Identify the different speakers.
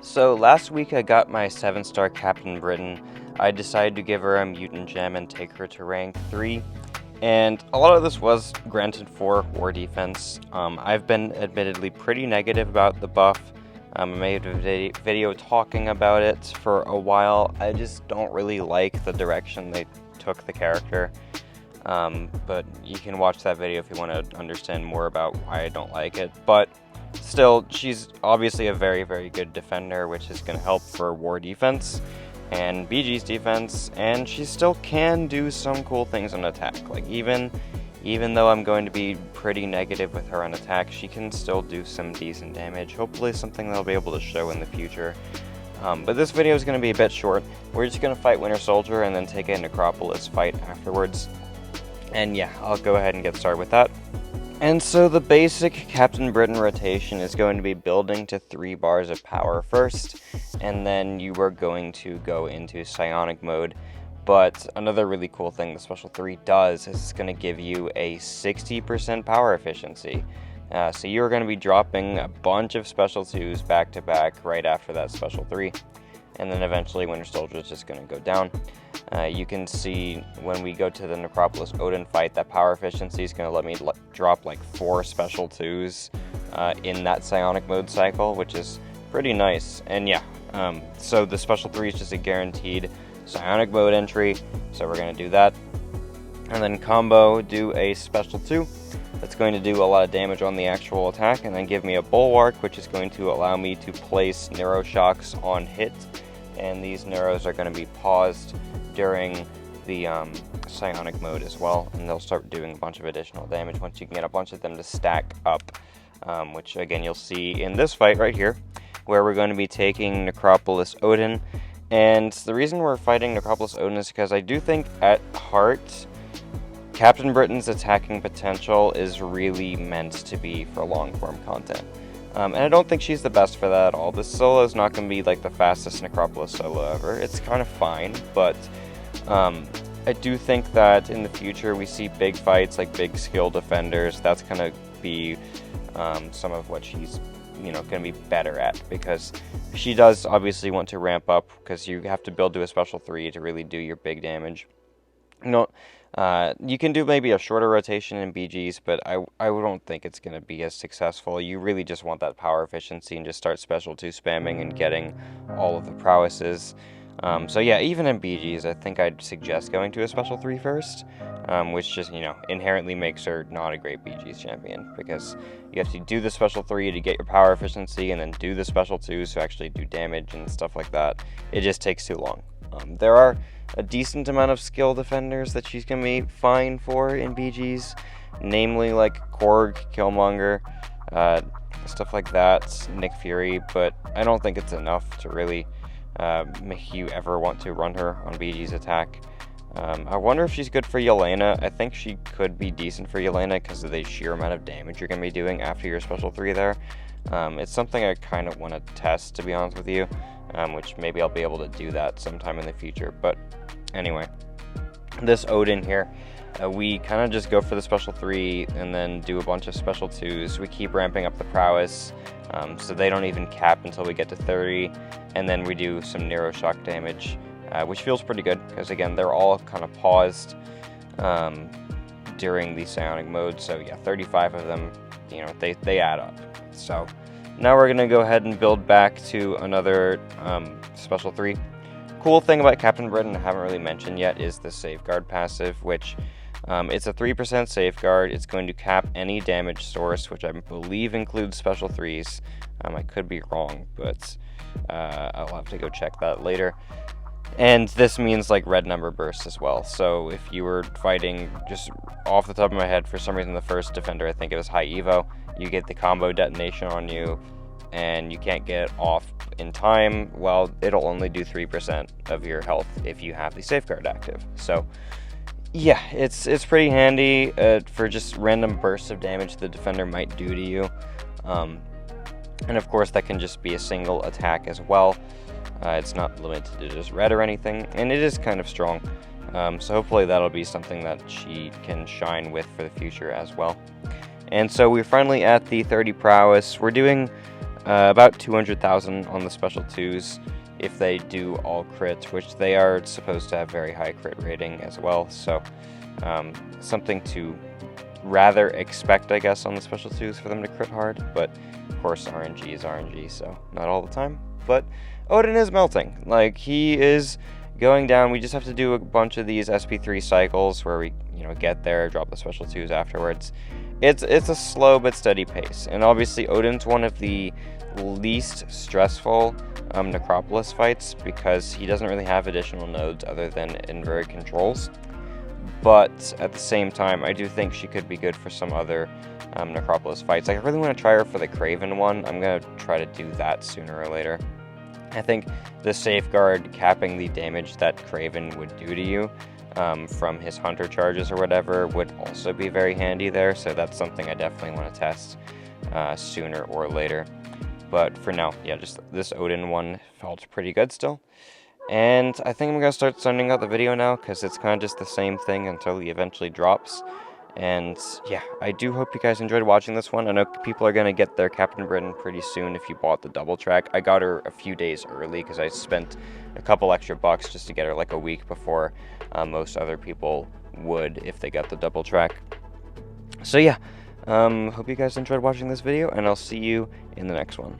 Speaker 1: So last week I got my 7-star Captain Britain. I decided to give her a mutant gem and take her to rank 3. And a lot of this was granted for war defense. I've been admittedly pretty negative about the buff. I made a video talking about it for a while. I just don't really like the direction they took the character. But you can watch that video if you want to understand more about why I don't like it. But still, she's obviously a very, very good defender, which is going to help for war defense and BG's defense, and she still can do some cool things on attack. Like, even though I'm going to be pretty negative with her on attack, she can still do some decent damage. Hopefully something that I'll be able to show in the future. But this video is going to be a bit short. We're just going to fight Winter Soldier and then take a Necropolis fight afterwards. And yeah, I'll go ahead and get started with that. And so the basic Captain Britain rotation is going to be building to 3 bars of power first, and then you are going to go into psionic mode. But another really cool thing the Special 3 does is it's going to give you a 60% power efficiency. So you're going to be dropping a bunch of Special 2s back to back right after that Special 3. And then eventually Winter Soldier is just going to go down. You can see when we go to the Necropolis Odin fight, that power efficiency is going to let me drop like 4 Special 2s in that psionic mode cycle, which is pretty nice. And yeah, so the Special 3 is just a guaranteed psionic mode entry, so we're going to do that. And then combo, do a Special 2. That's going to do a lot of damage on the actual attack, and then give me a Bulwark, which is going to allow me to place Neuroshocks on hit. And these Neuros are going to be paused during the psionic mode as well, and they'll start doing a bunch of additional damage once you can get a bunch of them to stack up, which again you'll see in this fight right here, where we're going to be taking Necropolis Odin. And the reason we're fighting Necropolis Odin is because I do think at heart Captain Britain's attacking potential is really meant to be for long-form content. And I don't think she's the best for that at all. This solo is not going to be like the fastest Necropolis solo ever. It's kind of fine, but I do think that in the future we see big fights, like big skill defenders. That's going to be some of what she's going to be better at, because she does obviously want to ramp up, because you have to build to a Special 3 to really do your big damage. You can do maybe a shorter rotation in BGs, but I don't think it's going to be as successful. You really just want that power efficiency and just start Special 2 spamming and getting all of the prowesses. So yeah, even in BGs, I think I'd suggest going to a Special 3 first, which just, inherently makes her not a great BGs champion, because you have to do the Special 3 to get your power efficiency, and then do the Special 2s to actually do damage and stuff like that. It just takes too long. There are a decent amount of skill defenders that she's going to be fine for in BGs, namely like Korg, Killmonger, stuff like that, Nick Fury, but I don't think it's enough to really make you ever want to run her on BG's attack. I wonder if she's good for Yelena. I think she could be decent for Yelena because of the sheer amount of damage you're going to be doing after your Special 3 there. It's something I kind of want to test, to be honest with you. Which maybe I'll be able to do that sometime in the future. But anyway, this Odin here, we kind of just go for the Special 3 and then do a bunch of Special 2s. We keep ramping up the prowess, so they don't even cap until we get to 30, and then we do some Neuroshock damage, which feels pretty good, because again, they're all kind of paused during the psionic mode. So yeah, 35 of them, they add up. So now we're going to go ahead and build back to another Special 3. Cool thing about Captain Britain I haven't really mentioned yet is the Safeguard passive, which it's a 3% Safeguard. It's going to cap any damage source, which I believe includes Special 3s. I could be wrong, but I'll have to go check that later. And this means like red number bursts as well. So if you were fighting, just off the top of my head, for some reason the first defender, I think it was high evo, you get the combo detonation on you and you can't get it off in time, well, it'll only do 3% of your health if you have the Safeguard active. So yeah, it's pretty handy for just random bursts of damage the defender might do to you. And of course that can just be a single attack as well. It's not limited to just red or anything, and it is kind of strong. So hopefully that'll be something that she can shine with for the future as well. And so we're finally at the 30 prowess. We're doing about 200,000 on the special 2s if they do all crit, which they are supposed to have very high crit rating as well, so something to rather expect, I guess, on the special 2s for them to crit hard, but of course RNG is RNG, so not all the time. But Odin is melting. Like, he is going down. We just have to do a bunch of these SP3 cycles where we, get there, drop the special 2s afterwards. It's a slow but steady pace, and obviously Odin's one of the least stressful Necropolis fights because he doesn't really have additional nodes other than inverted controls. But at the same time, I do think she could be good for some other Necropolis fights. Like, I really want to try her for the Craven one. I'm going to try to do that sooner or later. I think the Safeguard capping the damage that Craven would do to you from his Hunter charges or whatever would also be very handy there. So that's something I definitely want to test sooner or later. But for now, yeah, just this Odin one felt pretty good still. And I think I'm going to start sending out the video now, because it's kind of just the same thing until he eventually drops. And yeah, I do hope you guys enjoyed watching this one. I know people are going to get their Captain Britain pretty soon if you bought the double track. I got her a few days early because I spent a couple extra bucks just to get her like a week before most other people would if they got the double track. So yeah, hope you guys enjoyed watching this video, and I'll see you in the next one.